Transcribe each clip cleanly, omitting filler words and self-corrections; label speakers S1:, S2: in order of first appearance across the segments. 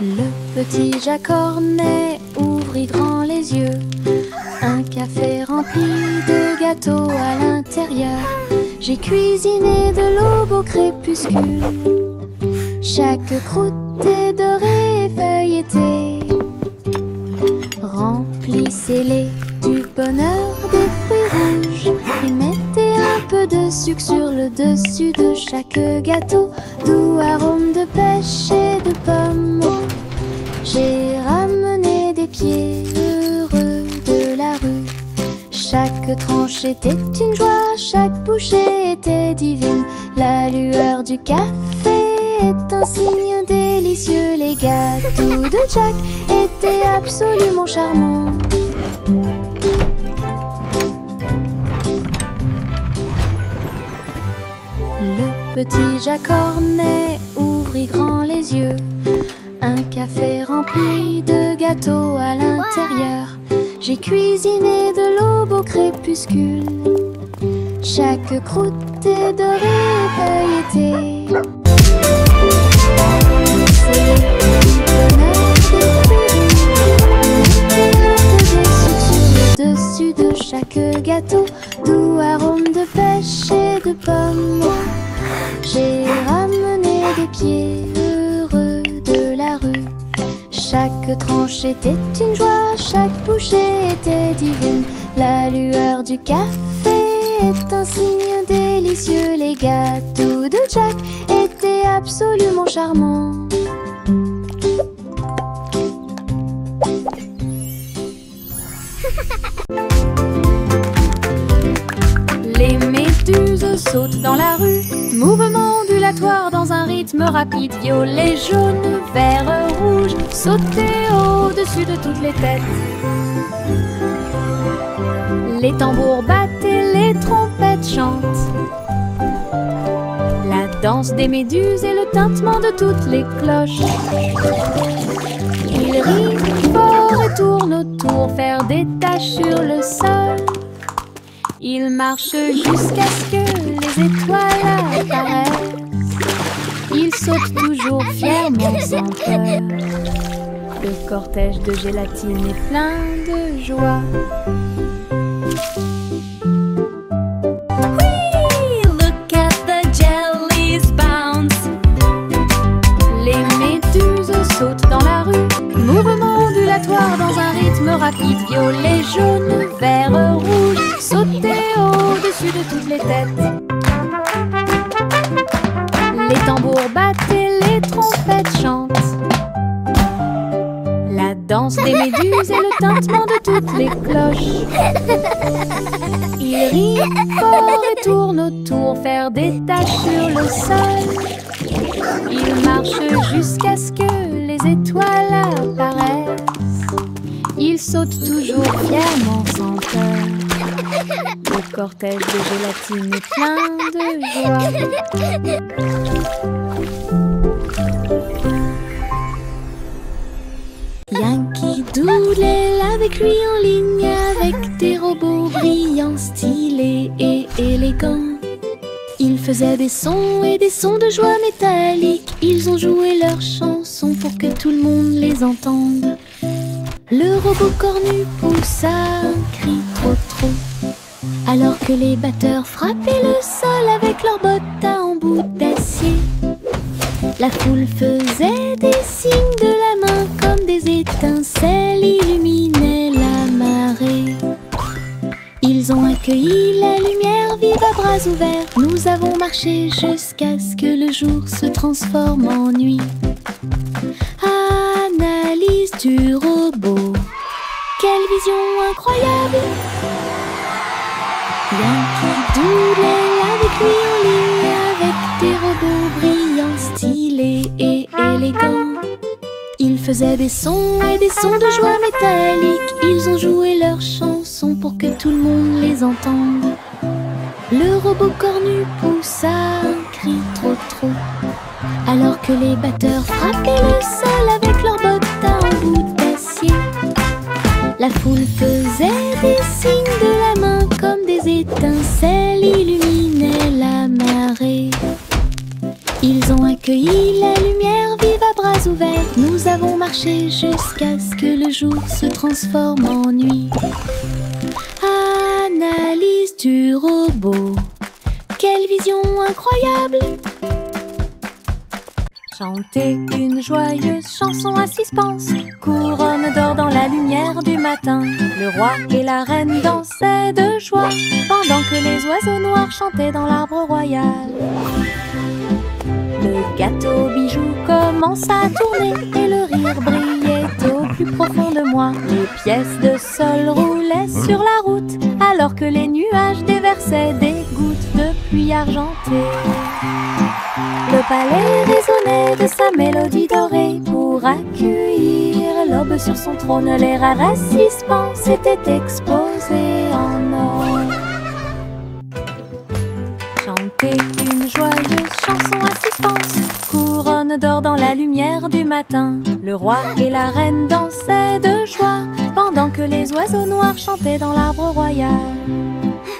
S1: Le petit Jacques Cornet ouvrit grand les yeux. Un café rempli de gâteaux à l'intérieur. J'ai cuisiné de l'aube au crépuscule. Chaque croûte est dorée et feuilletée. Remplissez-les du bonheur de fruits rouges et mettez un peu de sucre sur le dessus de chaque gâteau. Doux arôme de pêche et de pommes. J'ai ramené des pieds heureux de la rue. Chaque tranche était une joie, chaque bouchée était divine. La lueur du café est un signe délicieux. Les gâteaux de Jack étaient absolument charmants. Le petit Jacques Cornet ouvrit grand les yeux. Un café rempli de gâteaux à l'intérieur. J'ai cuisiné de l'aube au crépuscule. Chaque croûte est dorée et feuilletée. Dessus de chaque gâteau, doux arôme de pêche et de pommes. J'ai ramené des pieds heureux de la rue. Chaque tranche était une joie, chaque bouchée était divine. La lueur du café est un signe délicieux. Les gâteaux de Jack étaient absolument charmants. Les méduses sautent dans la rue, mouvement ondulatoire dans un rythme rapide. Violet, jaune, vert, rouge, sauter au-dessus de toutes les têtes. Les tambours battent et les trompettes chantent. La danse des méduses et le tintement de toutes les cloches. Ils rient fort et tournent autour, faire des taches sur le sol. Ils marchent jusqu'à ce que les étoiles apparaissent. Ils sautent toujours fièrement sans peur. Le cortège de gélatine est plein de joie. Oui, look at the jellies bounce. Les méduses sautent dans la rue, mouvement ondulatoire dans un rythme rapide. Violet, jaune, vert, rouge, sauter au-dessus de toutes les têtes. Les tambours battent et les trompettes chantent. La danse des méduses et le tintement de toutes les cloches. Ils rient fort et tournent autour, faire des taches sur le sol. Ils marchent jusqu'à ce que les étoiles apparaissent. Ils sautent toujours fièrement sans peur. Le cortège de gélatine est plein de joie. Yankee Doodle avec lui en ligne, avec des robots brillants, stylés et élégants. Ils faisaient des sons et des sons de joie métallique. Ils ont joué leurs chansons pour que tout le monde les entende. Le robot cornu poussa un cri trop trop, alors que les batteurs frappaient le sol avec leurs bottes à embout d'acier. La foule faisait des signes de la main comme des étincelles illuminaient la marée. Ils ont accueilli la lumière vive à bras ouverts. Nous avons marché jusqu'à ce que le jour se transforme en nuit. Analyse du robot, quelle vision incroyable! Yankee Doodle avec lui en ligne, avec des robots brillants, stylés et élégants. Ils faisaient des sons et des sons de joie métallique. Ils ont joué leurs chansons pour que tout le monde les entende. Le robot cornu poussa un cri trop trop, alors que les batteurs frappaient le sol avec leurs bottes à embout d'acier. La foule faisait des signes de la main comme des étincelles illuminaient la marée. Ils ont accueilli la lumière vive à bras ouverts. Nous avons marcher jusqu'à ce que le jour se transforme en nuit. Analyse du robot. Quelle vision incroyable! Chanter une joyeuse chanson à suspense. Couronne d'or dans la lumière du matin. Le roi et la reine dansaient de joie pendant que les oiseaux noirs chantaient dans l'arbre royal. Le gâteau bijou commence à tourner et le rire brillait au plus profond de moi. Les pièces de sol roulaient sur la route alors que les nuages déversaient des gouttes de pluie argentée. Le palais résonnait de sa mélodie dorée pour accueillir l'aube sur son trône. Les rares assistants s'étaient exposés en or. Chanter une joyeuse chanson à suspense. Couronne d'or dans la lumière du matin. Le roi et la reine dansaient de joie pendant que les oiseaux noirs chantaient dans l'arbre royal.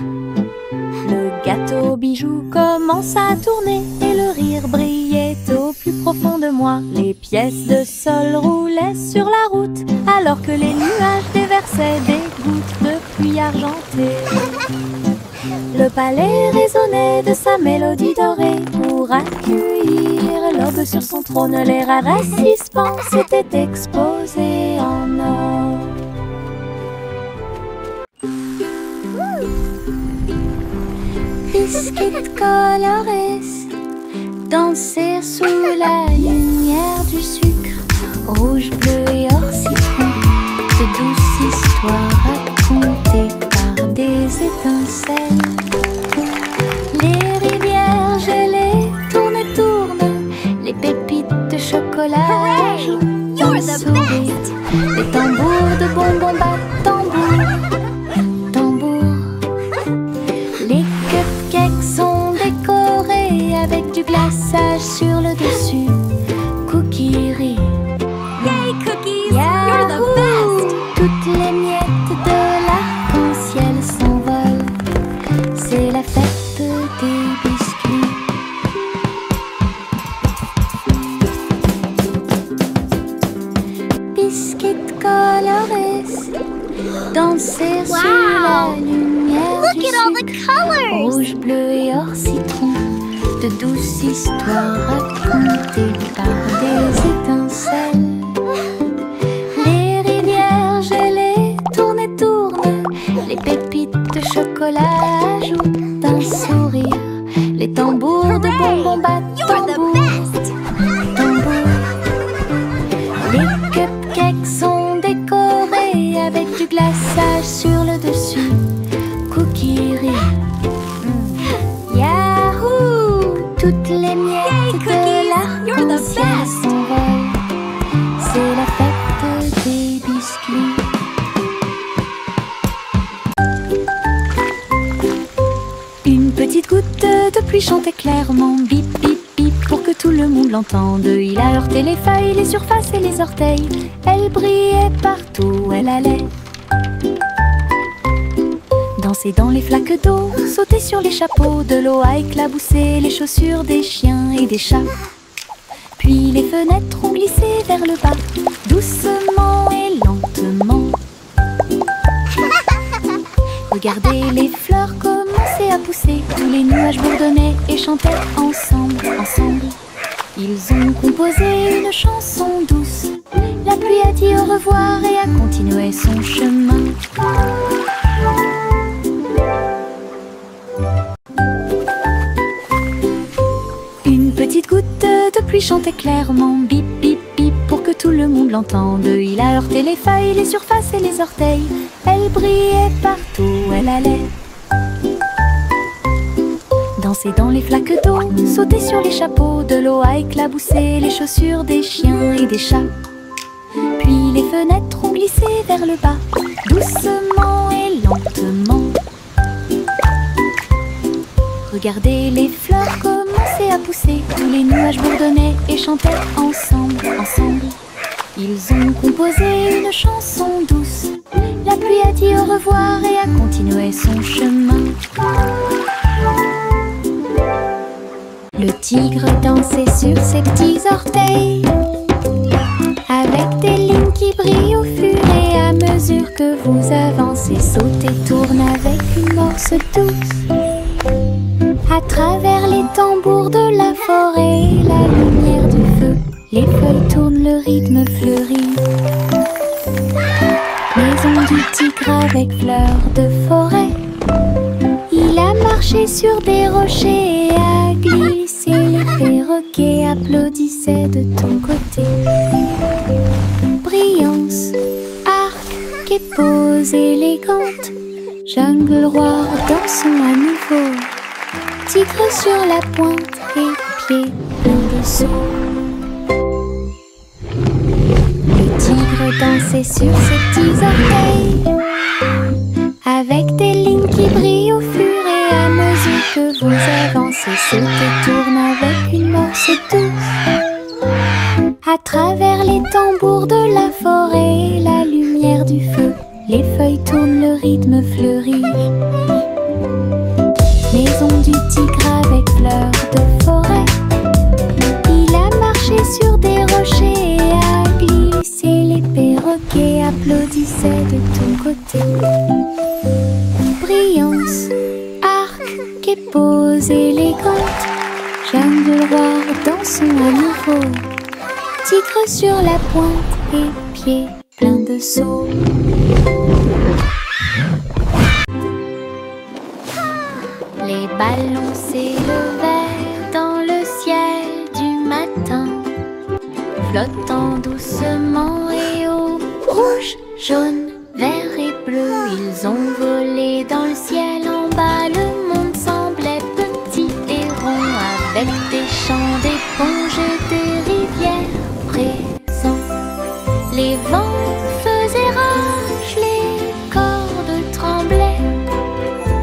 S1: Le gâteau bijou commence à tourner et le rire brillait au plus profond de moi. Les pièces de sol roulaient sur la route alors que les nuages déversaient des gouttes de pluie argentée. Le palais résonnait de sa mélodie dorée pour accueillir l'aube sur son trône. Les rares assistants s'étaient exposés en or. Biscuit colorés danser sous la lumière du sucre. Rouge, bleu et or citron, de douces histoires racontées par des étincelles. Les rivières gelées tournent et tournent, les pépites de chocolat jouent un sourire. Les tambours de bonbons battent tambour, tambour. Les cupcakes sont décorés avec du glaçage sur le dessus. Cookie rient.
S2: Yay, cookies!
S1: Yahoo!
S2: You're the best!
S1: Toutes les miettes de l'arc-en-ciel s'envolent. C'est la fête des biscuits. Biscuits colorés danser sous la lumière
S2: Look
S1: du
S2: at all the
S1: sucre.
S2: colors!
S1: Rouge, bleu et or citron, de douces histoires racontées par des étincelles. Les rivières gelées tournent et tournent, les pépites de chocolat ajoutent un sourire. Les tambours de bonbons battent
S2: You're the
S1: tambour,
S2: best!
S1: tambour. Les cupcakes sont décorés avec du glaçage sur le dessus. Cookie rient. Yahoo! Toutes les miettes de
S2: You're the
S1: l'arc-en-ciel
S2: best!
S1: s'envolent. C'est la fête des biscuits. Une petite goutte de pluie chantait clairement, bip bip bip, pour que tout le monde l'entende. Il a heurté les feuilles, les surfaces et les orteils. Elle brillait partout où elle allait. Danser dans les flaques d'eau, sauter sur les chapeaux, de l'eau a éclaboussé les chaussures des chiens et des chats. Puis les fenêtres ont glissé vers le bas, doucement et lentement. Regardez les fleurs commencer à pousser, tous les nuages bourdonnaient et chantaient ensemble, ensemble. Ils ont composé une chanson douce. La pluie a dit au revoir et a continué son chemin. Une petite goutte de pluie chantait clairement, bip bip bip, pour que tout le monde l'entende. Il a heurté les feuilles, les surfaces et les orteils. Elle brillait partout où elle allait. Danser dans les flaques d'eau, sauter sur les chapeaux, de l'eau a éclaboussé les chaussures des chiens et des chats. Puis les fenêtres ont glissé vers le bas, doucement et lentement. Regardez les fleurs commencer à pousser, tous les nuages bourdonnaient et chantaient ensemble, ensemble. Ils ont composé une chanson douce. La pluie a dit au revoir et a continué son chemin. Le tigre dansait sur ses petits orteils avec des brille au fur et à mesure que vous avancez. Saute et tourne avec une morse douce. À travers les tambours de la forêt et la lumière du feu, les feuilles tournent, le rythme fleurit. Maison du tigre avec fleurs de forêt. Il a marché sur des rochers et a glissé. Les perroquets applaudissaient de ton côté. Brillance, arc et pose élégante. Jungle roi, dansons à nouveau. Tigre sur la pointe et pieds pleins de saut. Le tigre dansait sur ses petits orteils, avec des lignes qui brillent au fur et à mesure que vous avancez. Saute et tourne avec une morse douce. À travers les tambours de la forêt et la lumière du feu, les feuilles tournent, le rythme fleurit. Maison du tigre avec fleurs de forêt. Il a marché sur des rochers et a glissé. Les perroquets applaudissaient de ton côté. Brillance, arc et pose élégante. Jungle roi, dansons à nouveau. Tigre sur la pointe et pieds pleins de sauts. Les ballons s'élevaient dans le ciel du matin, flottant doucement et haut. Rouge, jaune, vert et bleu, ils ont volé dans le ciel. En bas, le monde semblait petit et rond, avec des champs d'éponges et des rivières présents. Les vents faisaient rage, les cordes tremblaient,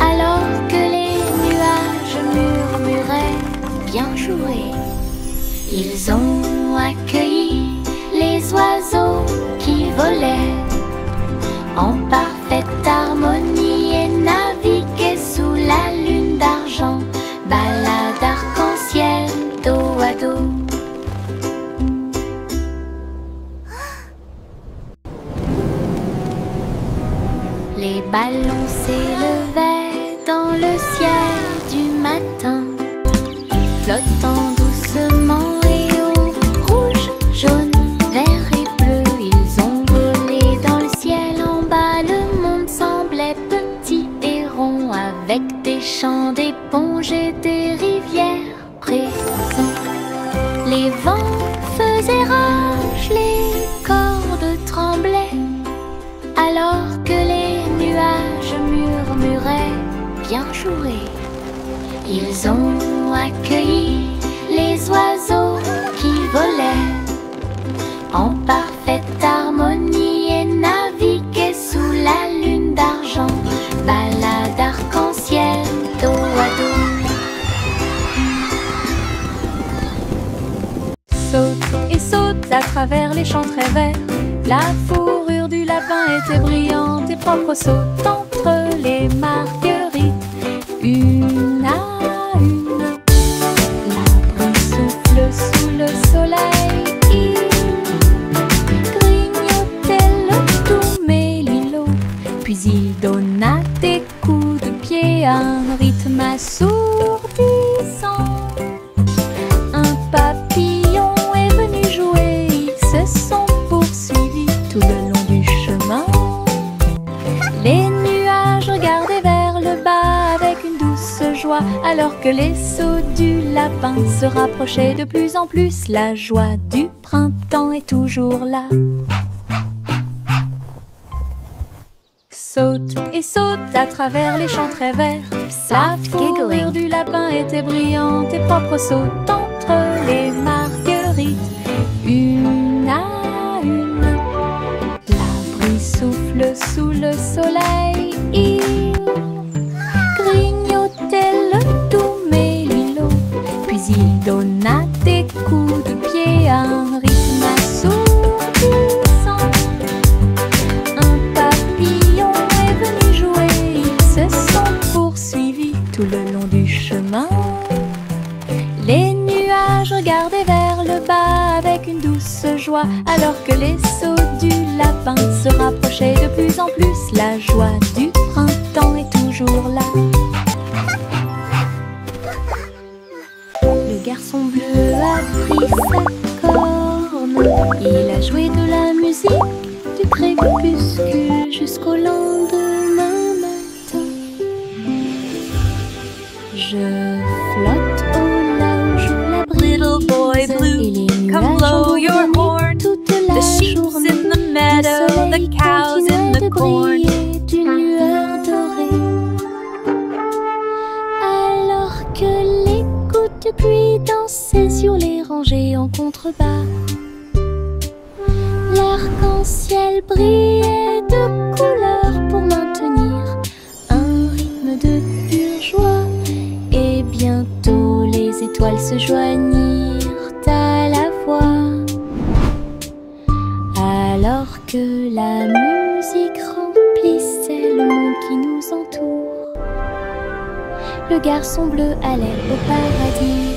S1: alors que les nuages murmuraient bien joué. Ils ont accueilli les oiseaux qui volaient en parfaite harmonie et naviguaient sous la lune d'argent. Balade arc-en-ciel dos à dos. Les ballons s'élevaient dans le ciel du matin, flottant doucement et haut. Rouge, jaune, vert et bleu, ils ont volé dans le ciel. En bas, le monde semblait petit et rond, avec des champs d'éponges et des rivières présents. Les vents faisaient rage, les cordes tremblaient, alors que les nuages murmuraient bien joué. Ils ont accueilli les oiseaux qui volaient en parfaite harmonie et naviguaient sous la lune d'argent. Balade arc-en-ciel dos à dos.
S3: Saute et saute à travers les champs très verts. La fourrure du lapin était brillante et propre. Saute entre les marguerites, une à une. La brume souffle sous le soleil. Il grignotait le tout mélilo, puis il donna des coups de pied à un rythme assourdissant. Un papillon est venu jouer, ils se sont poursuivis tout le long du chemin. Les nuages regardaient vers le bas avec une douce joie, alors que les sauts du lapin se rapprochaient de plus en plus. La joie du printemps est toujours là. Saute et saute à travers les champs très verts. La fourrure du lapin était brillante et propre. Saute entre les marguerites, une à une. La brume souffle sous le soleil. Il grignotait le tout mélilo, puis il donna des coups de pied à un rythme assourdissant. Un papillon est venu jouer, ils se sont poursuivis tout le long du chemin. Les nuages regardaient vers le bas avec une douce d'immense joie, alors que les sauts du lapin se rapprochaient de plus en plus. La joie du printemps est toujours là. Le garçon bleu a pris sa corne, il a joué de la musique du crépuscule jusqu'au lendemain matin. Je flotte au large où la brise,
S2: Little boy blue,
S3: et les
S2: come
S3: nuages
S2: blow
S3: ont
S2: your
S3: bourdonné
S2: horn.
S3: toute
S2: The
S3: la
S2: sheep's
S3: journée.
S2: in the meadow,
S3: Le soleil
S2: the cows in
S3: continuait
S2: the
S3: de
S2: corn.
S3: briller d'une lueur dorée, alors que les gouttes de pluie dansaient sur les rangées en contrebas. L'arc-en-ciel brillait de couleurs pour maintenir un rythme de pure joie. Et bientôt les étoiles se joignirent à la voix, alors que la musique remplissait le monde qui nous entoure. Le garçon bleu allait au paradis.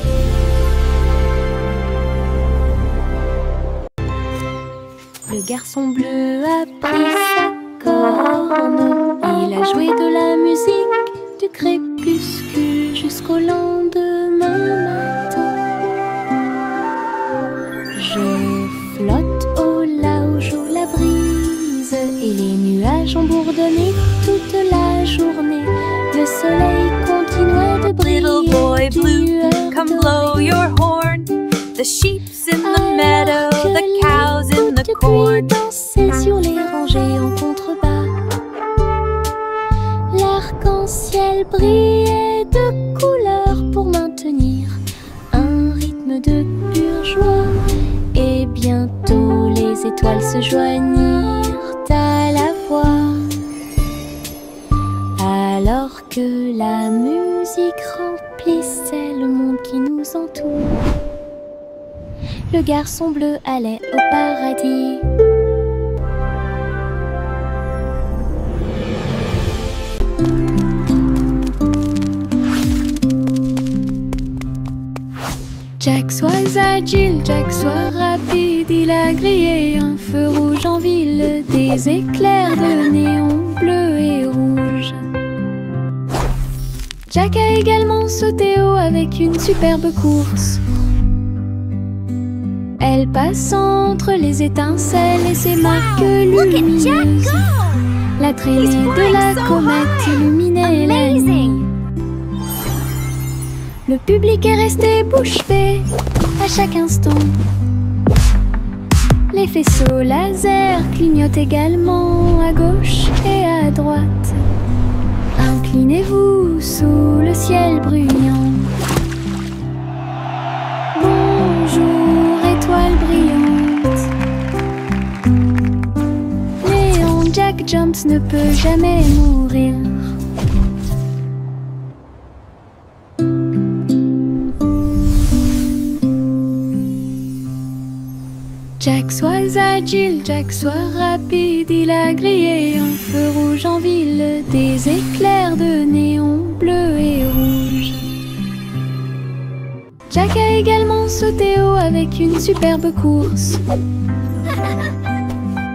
S3: Le garçon bleu a pris sa corne, il a joué de la musique du crépuscule jusqu'au lendemain matin. Je flotte au large où la brise, et les nuages ont bourdonné toute la journée. Le soleil continuait de briller.
S2: Little boy
S3: d'une
S2: blue,
S3: lueur
S2: come
S3: dorée.
S2: blow your horn. The sheep's in the
S3: Alors
S2: meadow,
S3: que
S2: the
S3: les
S2: cows in
S3: gouttes
S2: the
S3: de
S2: corn.
S3: pluie dansaient sur les rangées en contrebas. L'arc-en-ciel brillait de couleurs pour maintenir un rythme de pure joie. Et bientôt les étoiles se joignirent à la voix, alors que la musique remplissait le monde qui nous entoure. Le garçon bleu allait au paradis. Jack, sois agile, Jack, sois rapide. Il a grillé un feu rouge en ville, des éclairs de néon bleu et rouge. Jack a également sauté haut avec une superbe course. Elle passe entre les étincelles et ses marques lumineuses. La traînée de la comète illuminait la nuit. Le public est resté bouche bée à chaque instant. Les faisceaux laser clignotent également à gauche et à droite. Inclinez-vous sous le ciel bruyant. Bonjour, étoile brillante. Léon Jack Jumps ne peut jamais mourir. Jack, sois agile, Jack, sois rapide. Il a grillé un feu rouge en ville, des éclairs de néon bleu et rouge. Jack a également sauté haut avec une superbe course.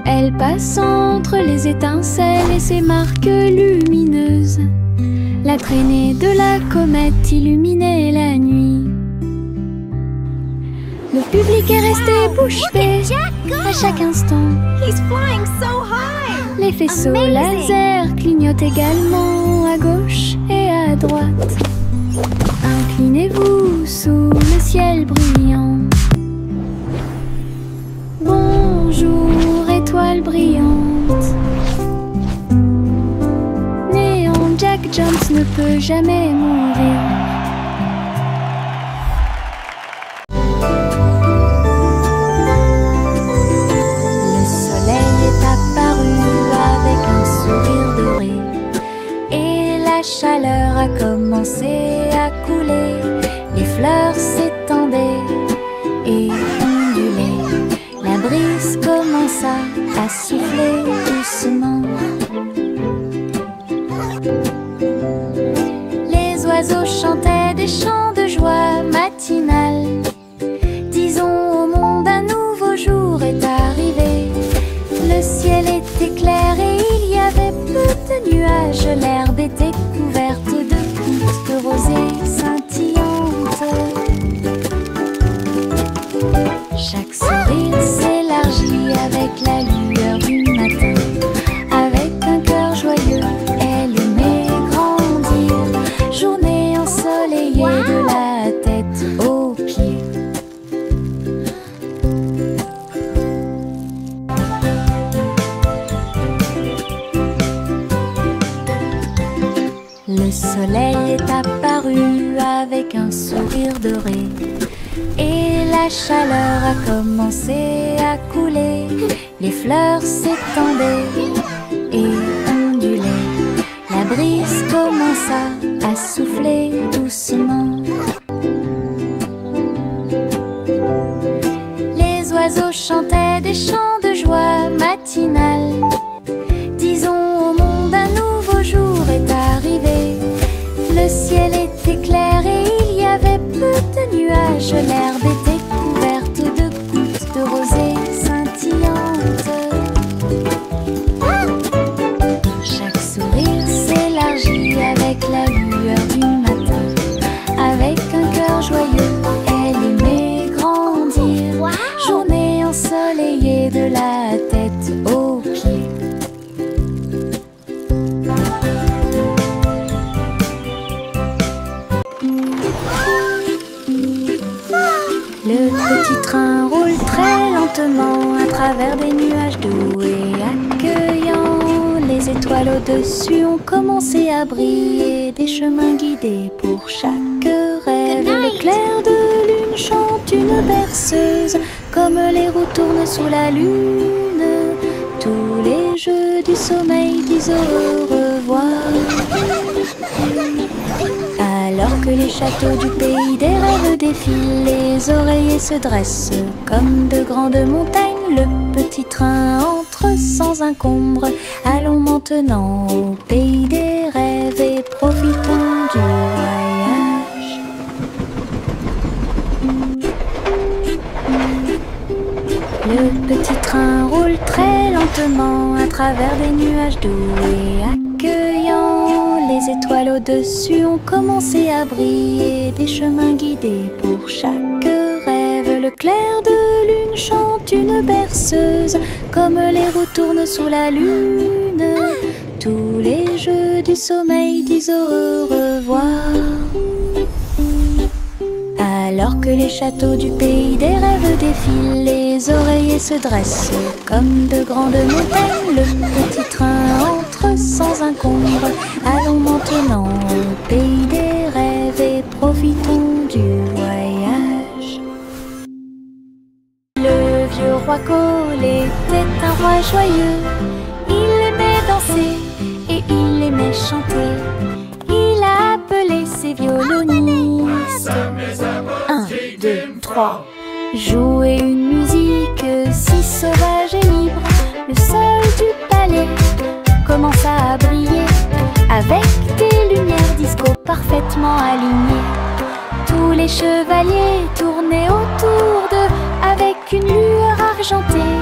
S3: Elle passe entre les étincelles et ses marques lumineuses. La traînée de la comète illuminait la nuit. Le public est resté bouche bée à chaque instant.
S2: He's flying so high.
S3: Les faisceaux
S2: Amazing.
S3: laser clignotent également à gauche et à droite. Inclinez-vous sous le ciel bruyant. Bonjour, étoile brillante. Néon Jack Jumps ne peut jamais mourir. Le soleil est apparu avec un sourire doré, et la chaleur a commencé à couler. Les fleurs s'étendaient et ondulaient. La brise commença à souffler doucement. Les oiseaux chantaient cire dorée. Et la chaleur a commencé à couler. Les fleurs s'étendaient et ondulaient. La brise commença à souffler doucement. Les oiseaux chantaient des chants de joie matinale. Disons au monde un nouveau jour est arrivé. Le ciel était clair et il y avait peu de nuages. L'herbe était couverte de gouttes de rosée scintillantes. Chaque sourire s'élargit avec la lueur du matin. Avec un cœur joyeux, elle aimait grandir. Journée ensoleillée de la tête aux pieds. Le petit train roule très lentement à travers des nuages doux et accueillants. Les étoiles au-dessus ont commencé à briller. Des chemins guidés pour chaque rêve. L'éclair de lune chante une berceuse. Comme les roues tournent sous la lune, tous les jeux du sommeil disent au revoir. Alors que les châteaux du pays des rêves défilent, les oreillers se dressent comme de grandes montagnes. Le petit train entre sans encombre. Allons maintenant au pays des rêves et profitons du voyage. Le petit train roule très lentement à travers des nuages doux et accueillants. Les étoiles au-dessus ont commencé à briller. Des chemins guidés pour chaque rêve. Le clair de lune chante une berceuse. Comme les roues tournent sous la lune, tous les jeux du sommeil disent au revoir. Alors que les châteaux du pays des rêves défilent, les oreillers se dressent comme de grandes montagnes. Le petit train entre sans encombre. Allons maintenant au pays des rêves et profitons du voyage. Le vieux roi Cole était un roi joyeux. Il aimait danser et il aimait chanter. Il a appelé ses violonistes. 1, 2, 3. Jouer une musique si sauvage et libre. Le sol du palais commença à briller avec des lumières disco parfaitement alignées. Tous les chevaliers tournaient autour d'eux avec une lueur argentée.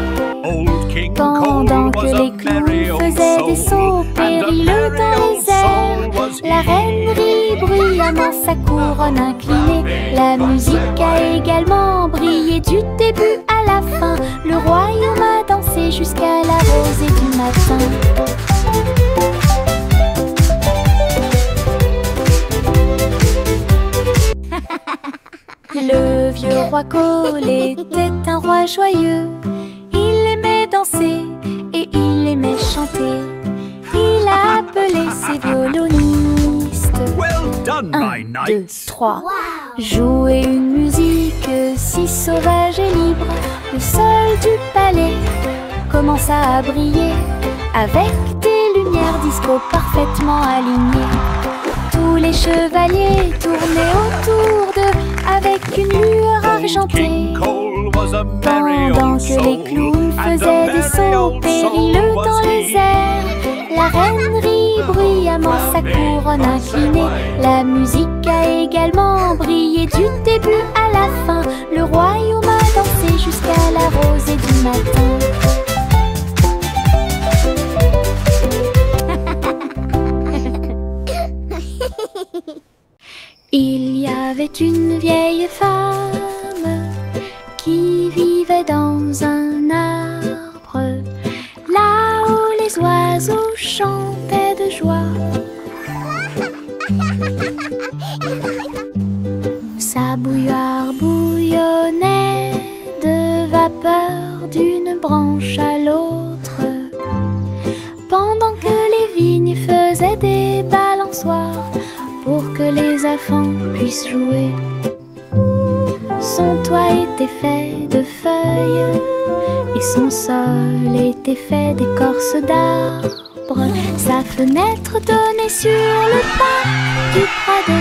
S3: Pendant que les clowns faisaient des sauts périlleux dans les airs, la reine rit bruyamment sa couronne inclinée. La musique a également brillé du début à la fin. Le royaume a dansé jusqu'à la rosée du matin. Le vieux roi Cole était un roi joyeux. Il aimait danser et il aimait chanter. Il a appelé ses violonistes. 1, 2, 3. Jouer une musique si sauvage et libre. Le sol du palais commença à briller avec des lumières disco parfaitement alignées. Tous les chevaliers tournaient autour d'eux avec une lueur argentée. Pendant que les clowns faisaient des sauts périlleux dans les airs, la reine rit bruyamment sa couronne inclinée. La musique a également brillé du début à la fin. Le royaume a dansé jusqu'à la rosée du matin. Il y avait une vieille femme qui vivait dans un arbre, là où les oiseaux chantaient de joie. Sa bouilloire bouillonnait de vapeur d'une branche à l'autre, pendant que les vignes faisaient des balançoires pour que les enfants puissent jouer.
S1: fait de feuilles et son sol était fait d'écorce d'arbre. Sa fenêtre donnait sur le parc du Prado.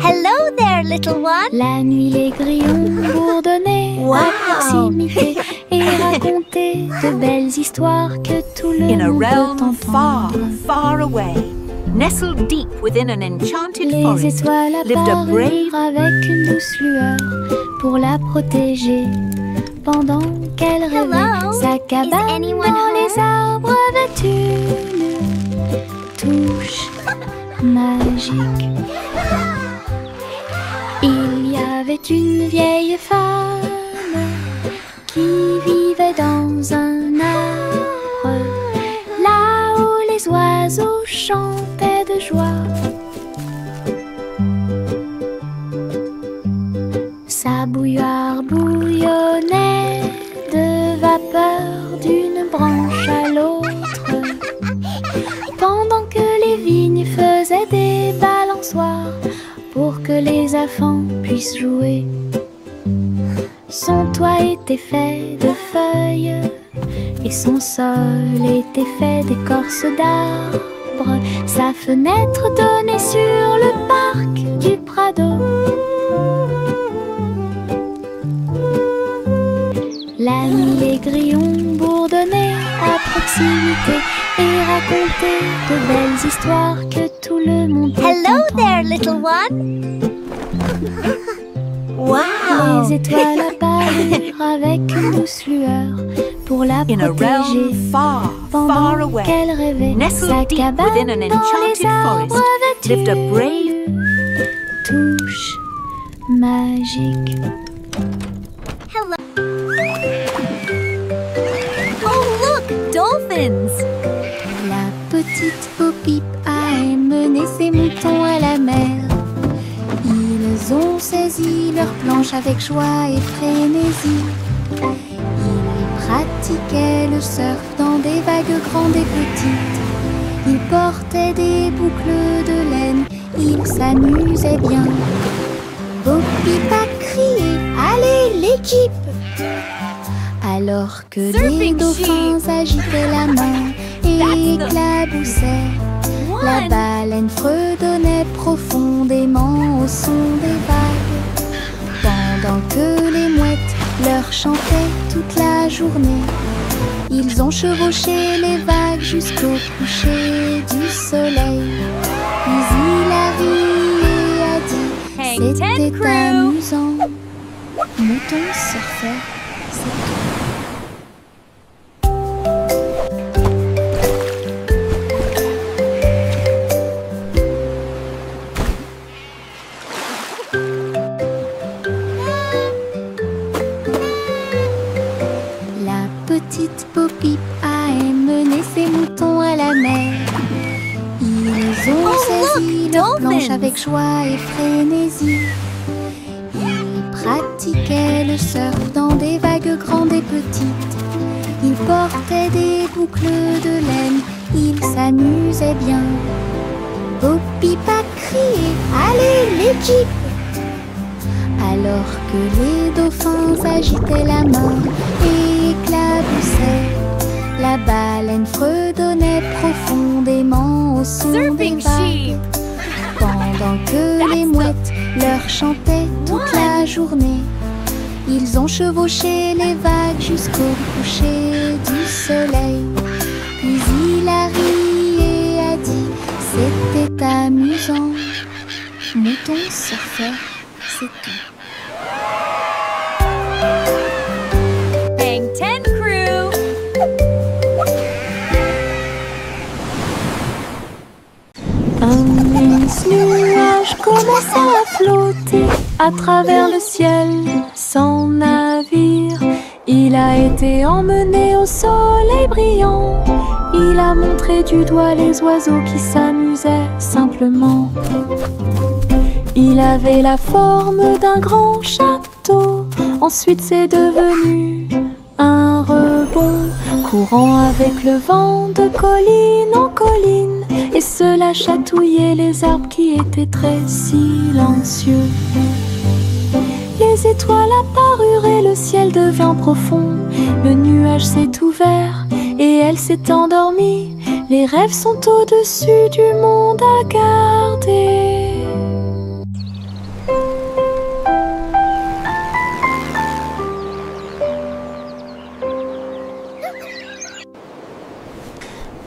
S4: Hello there, little one.
S1: La nuit, les grillons bourdonnaient à proximité et racontaient de belles histoires que tout le
S2: In a
S1: monde
S2: realm
S1: peut
S2: far,
S1: entendre.
S2: far away, nestled deep within an enchanted
S1: Les
S2: forest,
S1: étoiles
S2: lived a brave
S1: apparurent avec une douce lueur pour la protéger pendant qu'elle rêvait.
S4: Hello,
S1: Sa cabane dans
S4: anyone home?
S1: les arbres avait une touche magique. Il y avait une vieille femme qui vivait dans un arbre, là où les oiseaux chantaient de joie. Sa bouilloire bouillonnait de vapeur d'une branche à l'autre, pendant que les vignes faisaient des balançoires pour que les enfants puissent jouer. Son toit était fait de feuilles et son sol était fait d'écorce d'arbre. Sa fenêtre donnait sur le parc du Prado. La nuit, les grillons bourdonnaient à proximité et racontaient de belles histoires que tout le monde peut
S4: Hello
S1: entendre.
S4: there, little one. Wow.
S1: Les étoiles apparurent avec une douce lueur pour la
S2: in a
S1: protéger
S2: realm far, far
S1: pendant
S2: away,
S1: qu'elle rêvait.
S2: nestled
S1: Sa
S2: deep
S1: cabane
S2: within an
S1: dans les
S2: enchanted
S1: arbres
S2: forest,
S1: avait
S2: lived a
S1: une
S2: brave.
S1: touche magique.
S4: Hello. Oh, look, dolphins.
S1: La petite Bo-Peep a emmené ses moutons à la mer. Ils ont saisi leurs planches avec joie et frénésie. Ils pratiquaient le surf dans des vagues grandes et petites. Ils portaient des boucles de laine, ils s'amusaient bien. Bo-Peep a crié « Allez l'équipe !» alors que les
S2: Surfing
S1: dauphins agitaient la main et éclaboussaient. La
S2: One.
S1: baleine fredonnait profondément au son des vagues, pendant que les mouettes leur chantaient toute la journée. Ils ont chevauché les vagues jusqu'au coucher du soleil. Puis il a ri et a dit
S2: Hang ten,
S1: c'était
S2: crew.
S1: amusant. Mouton surfait, c'est tout. La petite Bo-Peep a emmené ses moutons à la mer. Ils ont saisi leurs planches avec joie et frénésie. Ils pratiquaient le surf dans des vagues grandes et petites. Ils portaient des boucles de laine, ils s'amusaient bien. Bo-Peep a crié « Allez l'équipe !» alors que les dauphins agitaient la main et éclaboussaient. La baleine fredonnait profondément au son des
S2: Surfing
S1: vagues,
S2: sheep.
S1: pendant que les mouettes leur chantaient toute la journée. Ils ont chevauché les vagues jusqu'au coucher du soleil. Puis il a ri et a dit c'était amusant. Mouton surfait, c'est tout.
S2: Hang ten, crew.
S3: Un mince nuage commença à flotter à travers le ciel sans navire. Il a été emmené au soleil brillant. Il a montré du doigt les oiseaux qui s'amusaient simplement. Il avait la forme d'un grand château. Ensuite c'est devenu un rebond, courant avec le vent de colline en colline. Et cela chatouillait les arbres qui étaient très silencieux. Les étoiles apparurent et le ciel devint profond. Le nuage s'est ouvert et elle s'est endormie. Les rêves sont au-dessus du monde à garder.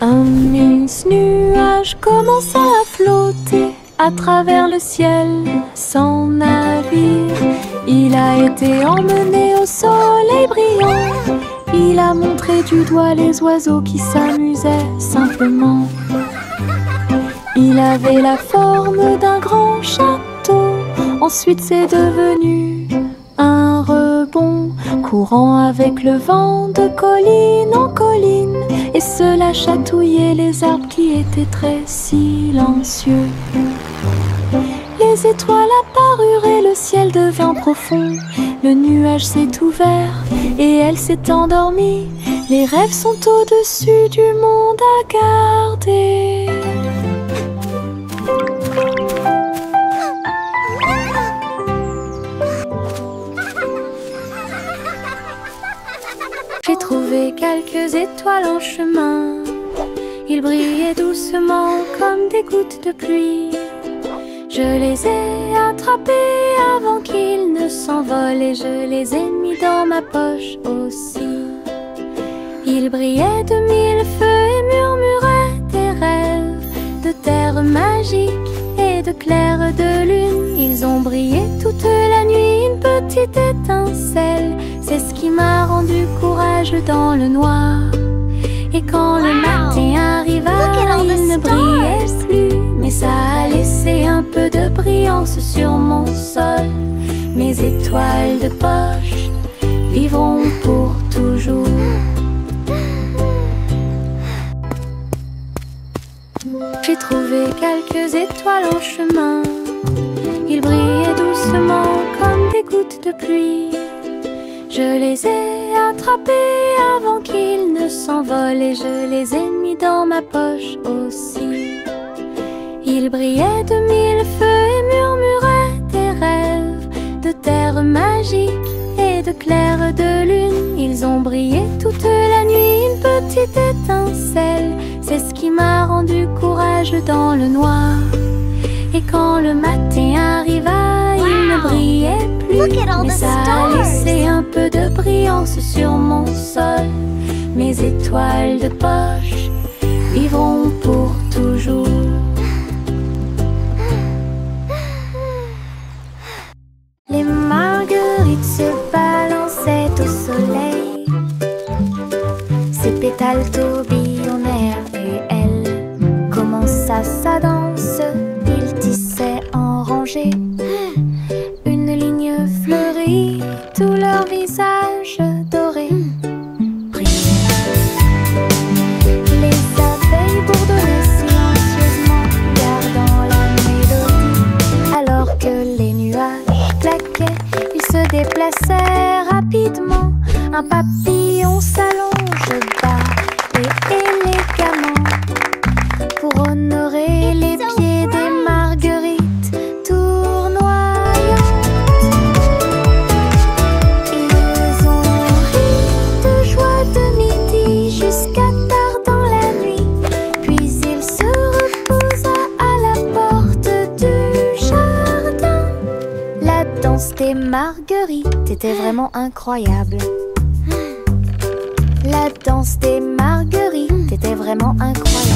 S3: Un mince nuage commença à flotter à travers le ciel sans navire. Il a été emmené au soleil brillant. Il a montré du doigt les oiseaux qui s'amusaient simplement. Il avait la forme d'un grand château. Ensuite c'est devenu un rebond, courant avec le vent de colline en colline. Et cela chatouillait les arbres qui étaient très silencieux. Les étoiles apparurent et le ciel devint profond. Le nuage s'est ouvert et elle s'est endormie. Les rêves sont au-dessus du monde à garder. J'ai trouvé quelques étoiles en chemin. Ils brillaient doucement comme des gouttes de pluie. Je les ai attrapés avant qu'ils ne s'envolent et je les ai mis dans ma poche aussi. Ils brillaient de mille feux et murmuraient des rêves de terre magique et de clair de lune. Ils ont brillé toute la nuit, une petite étincelle. C'est ce qui m'a rendu courageux dans le noir. Et quand le matin arriva, il ne brillait plus, mais ça a laissé un peu de brillance sur mon sol. Mes étoiles de poche vivront pour toujours. J'ai trouvé quelques étoiles en chemin. Ils brillaient doucement comme des gouttes de pluie. Je les ai attrapés avant qu'ils ne s'envolent et je les ai mis dans ma poche aussi. Ils brillaient de mille feux et murmuraient des rêves de terre magique et de clair de lune. Ils ont brillé toute la nuit, une petite étincelle. C'est ce qui m'a rendu courageux dans le noir. Et quand le matin arriva, il ne brillait plus, mais ça a laissé un peu de brillance sur mon sol. Mes étoiles de poche vivront pour toujours. Les marguerites se balançaient au soleil. Ses pétales tourbillonnèrent et elle commença sa danse. Il tissait en rangée une ligne fleurie, tout leur visage doré brillait. Les abeilles bourdonnaient silencieusement, gardant la mélodie. Alors que les nuages claquaient, ils se déplaçaient rapidement. Un papillon s'allonge bas et élégamment pour honorer les pieds des marguerites tournoyantes. Ils ont ri de joie de midi jusqu'à tard dans la nuit. Puis il se reposa à la porte du jardin. La danse des marguerites était vraiment incroyable. La danse des marguerites était vraiment incroyable.